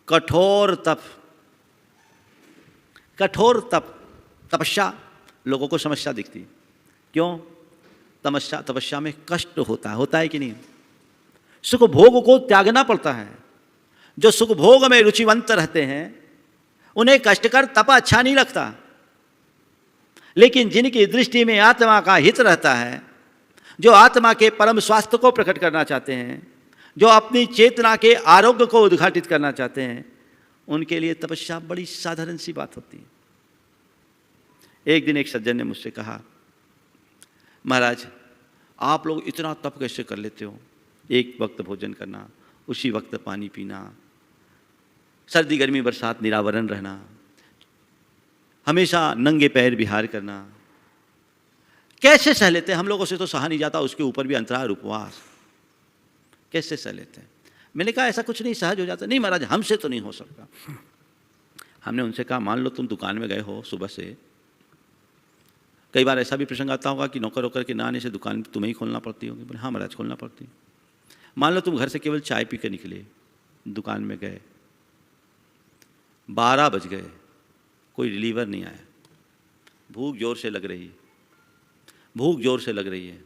कठोर तप, कठोर तप, तपस्या लोगों को समस्या दिखती है। क्यों? तपस्या में कष्ट होता है कि नहीं? सुख भोग को त्यागना पड़ता है। जो सुख भोग में रुचिवंत रहते हैं उन्हें कष्टकर तप अच्छा नहीं लगता, लेकिन जिनकी दृष्टि में आत्मा का हित रहता है, जो आत्मा के परम स्वास्थ्य को प्रकट करना चाहते हैं, जो अपनी चेतना के आरोग्य को उद्घाटित करना चाहते हैं, उनके लिए तपस्या बड़ी साधारण सी बात होती है। एक दिन एक सज्जन ने मुझसे कहा, महाराज आप लोग इतना तप कैसे कर लेते हो? एक वक्त भोजन करना, उसी वक्त पानी पीना, सर्दी गर्मी बरसात निरावरण रहना, हमेशा नंगे पैर विहार करना, कैसे सह लेते हैं? हम लोगों से तो सहा नहीं जाता, उसके ऊपर भी अंतराल उपवास, कैसे सह लेते हैं? मैंने कहा ऐसा कुछ नहीं, सहज हो जाता। नहीं महाराज हमसे तो नहीं हो सकता। हमने उनसे कहा मान लो तुम दुकान में गए हो सुबह से, कई बार ऐसा भी प्रसंग आता होगा कि नौकर वोकर के ना आने से दुकान तुम्हें ही खोलना पड़ती होगी। बोले हाँ महाराज खोलना पड़ती। मान लो तुम घर से केवल चाय पी के निकले, दुकान में गए, 12 बज गए, कोई डिलीवर नहीं आया, भूख जोर से लग रही है, भूख जोर से लग रही है,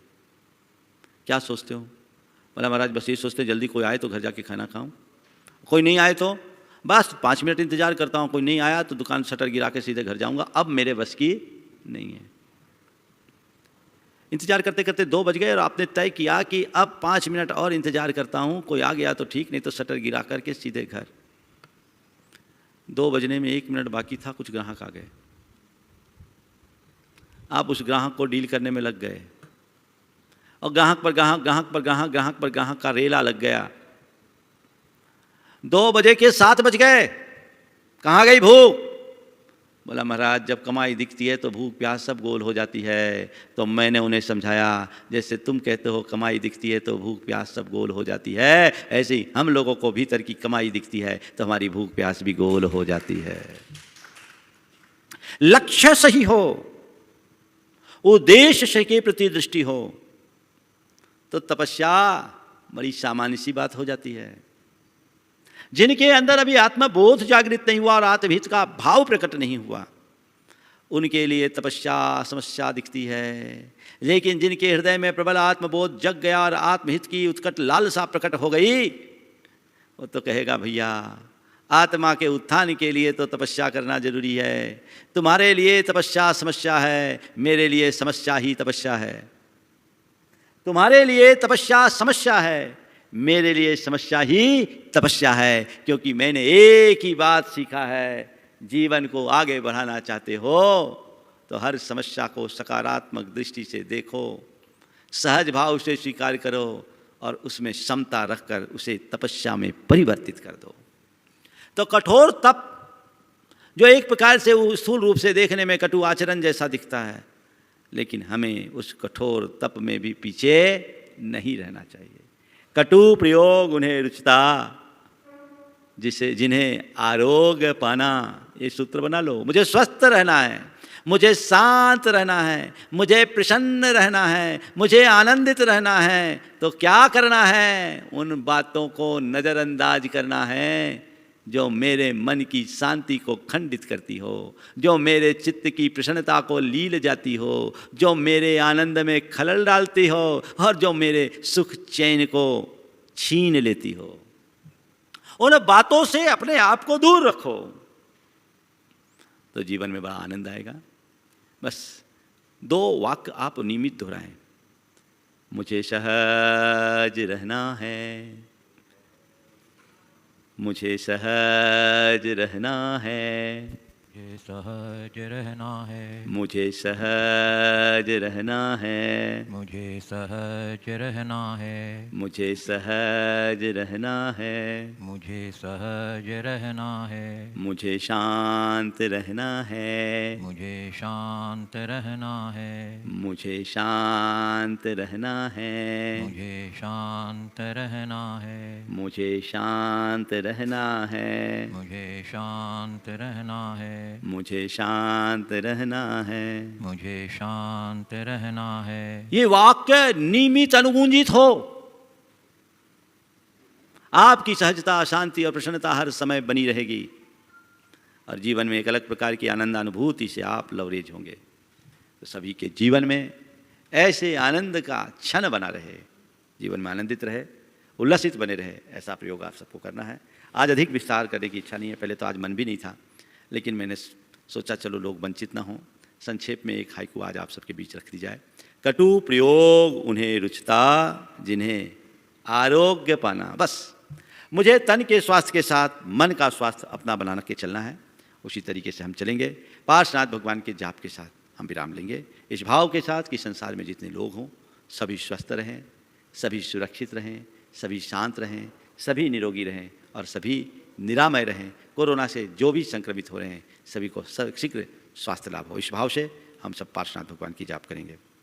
क्या सोचते हो? बोला महाराज बस ये सोचते जल्दी कोई आए तो घर जाके खाना खाऊं, कोई नहीं आए तो बस 5 मिनट इंतजार करता हूं, कोई नहीं आया तो दुकान शटर गिरा के सीधे घर जाऊंगा, अब मेरे बस की नहीं है। इंतजार करते करते 2 बज गए और आपने तय किया कि अब 5 मिनट और इंतजार करता हूं, कोई आ गया तो ठीक, नहीं तो शटर गिरा करके सीधे घर। 2 बजने में 1 मिनट बाकी था, कुछ ग्राहक आ गए, आप उस ग्राहक को डील करने में लग गए और ग्राहक पर ग्राहक, ग्राहक पर ग्राहक, ग्राहक पर ग्राहक का रेला लग गया। 2 बजे के 7 बज गए, कहाँ गई भूख? बोला महाराज जब कमाई दिखती है तो भूख प्यास सब गोल हो जाती है। तो मैंने उन्हें समझाया जैसे तुम कहते हो कमाई दिखती है तो भूख प्यास सब गोल हो जाती है, ऐसे ही हम लोगों को भीतर की कमाई दिखती है तो हमारी भूख प्यास भी गोल हो जाती है। लक्ष्य सही हो, उद्देश्य के प्रति दृष्टि हो तो तपस्या बड़ी सामान्य सी बात हो जाती है। जिनके अंदर अभी आत्मबोध जागृत नहीं हुआ और आत्महित का भाव प्रकट नहीं हुआ, उनके लिए तपस्या समस्या दिखती है। लेकिन जिनके हृदय में प्रबल आत्मबोध जग गया और आत्महित की उत्कट लालसा प्रकट हो गई, वो तो कहेगा भैया आत्मा के उत्थान के लिए तो तपस्या करना जरूरी है। तुम्हारे लिए तपस्या समस्या है, मेरे लिए समस्या ही तपस्या है। तुम्हारे लिए तपस्या समस्या है, मेरे लिए समस्या ही तपस्या है। क्योंकि मैंने एक ही बात सीखा है, जीवन को आगे बढ़ाना चाहते हो तो हर समस्या को सकारात्मक दृष्टि से देखो, सहज भाव से स्वीकार करो और उसमें समता रखकर उसे तपस्या में परिवर्तित कर दो। तो कठोर तप जो एक प्रकार से स्थूल रूप से देखने में कटु आचरण जैसा दिखता है, लेकिन हमें उस कठोर तप में भी पीछे नहीं रहना चाहिए। कटु प्रयोग उन्हें रुचता, जिन्हें आरोग्य पाना, ये सूत्र बना लो। मुझे स्वस्थ रहना है, मुझे शांत रहना है, मुझे प्रसन्न रहना है, मुझे आनंदित रहना है, तो क्या करना है? उन बातों को नज़रअंदाज करना है जो मेरे मन की शांति को खंडित करती हो, जो मेरे चित्त की प्रसन्नता को लील जाती हो, जो मेरे आनंद में खलल डालती हो और जो मेरे सुख चैन को छीन लेती हो। उन बातों से अपने आप को दूर रखो तो जीवन में बड़ा आनंद आएगा। बस 2 वाक्य आप नियमित दोहराएं। मुझे सहज रहना है, मुझे सहज रहना है, मुझे सहज रहना है, मुझे सहज रहना है, मुझे सहज रहना है, मुझे सहज रहना है, मुझे सहज रहना है, मुझे शांत रहना है, मुझे शांत रहना है, मुझे शांत रहना है, मुझे शांत रहना है, मुझे शांत रहना है, मुझे शांत रहना है, मुझे शांत रहना है। मुझे शांत रहना है। ये वाक्य नियमित अनुगूंजित हो। आपकी सहजता, शांति और प्रसन्नता हर समय बनी रहेगी और जीवन में एक अलग प्रकार की आनंदानुभूति से आप लवरेज होंगे। तो सभी के जीवन में ऐसे आनंद का क्षण बना रहे, जीवन में आनंदित रहे, उल्लसित बने रहे, ऐसा प्रयोग आप सबको करना है। आज अधिक विस्तार करने की इच्छा नहीं है, पहले तो आज मन भी नहीं था, लेकिन मैंने सोचा चलो लोग वंचित ना हों। संक्षेप में एक हाइकू आज आप सबके बीच रख दी जाए। कटु प्रयोग उन्हें रुचता, जिन्हें आरोग्य पाना। बस मुझे तन के स्वास्थ्य के साथ मन का स्वास्थ्य अपना बना के चलना है, उसी तरीके से हम चलेंगे। पार्श्वनाथ भगवान के जाप के साथ हम विराम लेंगे, इस भाव के साथ कि संसार में जितने लोग हों सभी स्वस्थ रहें, सभी सुरक्षित रहें, सभी शांत रहें, सभी निरोगी रहें और सभी निरामय रहें। कोरोना से जो भी संक्रमित हो रहे हैं सभी को शीघ्र स्वास्थ्य लाभ हो। इस भाव से हम सब पार्श्वनाथ भगवान की जाप करेंगे।